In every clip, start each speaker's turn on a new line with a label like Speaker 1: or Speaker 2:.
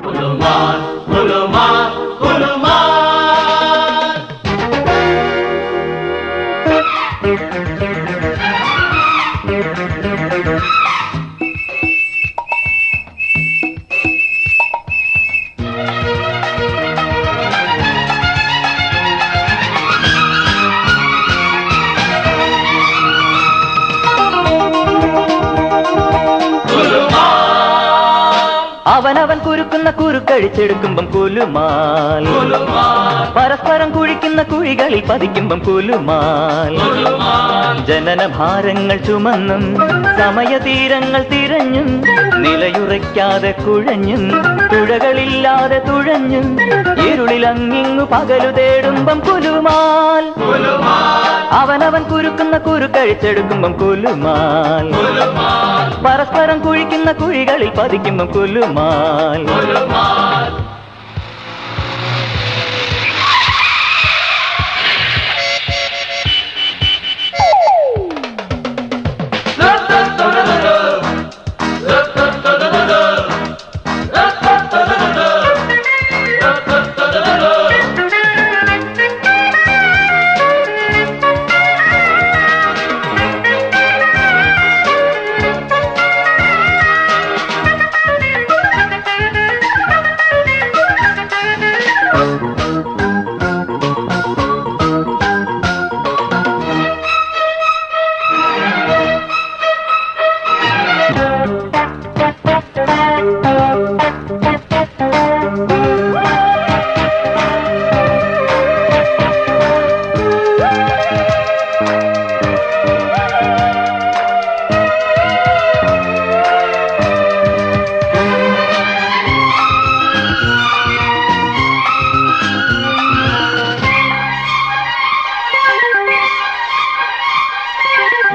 Speaker 1: Guluman, guluman, guluman.
Speaker 2: അവനവൻ കുരുക്കുന്ന കുരുക്കഴിച്ചെടുക്കുമ്പം കുലുമാൽ, പരസ്പരം കുഴിക്കുന്ന കുഴികളിൽ പതിക്കുമ്പം കുലുമാൽ. ജനനഭാരങ്ങൾ ചുമന്നും സമയതീരങ്ങൾ തിരഞ്ഞും നിലയുറയ്ക്കാതെ കുഴഞ്ഞും തുഴകളില്ലാതെ തുഴഞ്ഞും ഇരുളിലങ്ങിങ്ങു പകലു തേടുമ്പം കുലുമാൽ. അവനവൻ കുരുക്കുന്ന കുരുക്കഴിച്ചെടുക്കുമ്പം കുലുമാൽ, പരസ്പരം കുഴിക്കുന്ന കുഴികളിൽ പതിക്കുമ്പം കുലുമാൽ.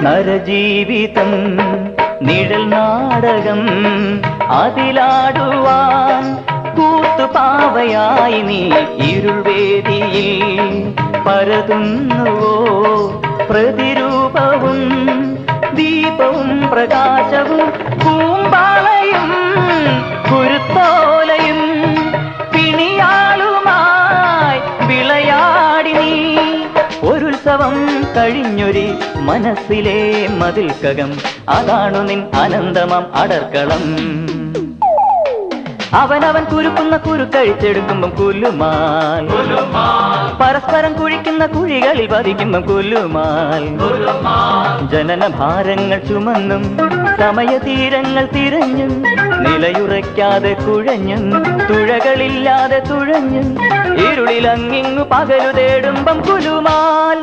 Speaker 2: നരജീവിതം നിഴൽ നാടകം അതിലാടുവാൻ കൂത്തുപാവയായി നീ ഇരുൾവേദിയിൽ പരതുന്നുവോ. പ്രതിരൂപവും ദീപവും പ്രകാശവും പൂമ്പാളയും കുരുത്തോലയും പിണിയാളുമായി വിളയാടി നീ ഒരുത്സവം കഴിഞ്ഞൊരു മനസ്സിലെ മതിൽക്കകം. അതാണു നിൻ അനന്തമം അടർക്കളം. അവനവൻ കുരുക്കുന്ന കുരുക്കഴിച്ചെടുക്കുമ്പം കുലുമാൽ, പരസ്പരം കുഴിക്കുന്ന കുഴികളിൽ പതിക്കുമ്പം കുലുമാൽ. ജനനഭാരങ്ങൾ ചുമന്നും സമയതീരങ്ങൾ തിരഞ്ഞും നിലയുറയ്ക്കാതെ കുഴഞ്ഞും തുഴകളില്ലാതെ തുഴഞ്ഞും ഇരുളിലങ്ങിങ്ങു പകലു തേടുമ്പം കുലുമാൽ.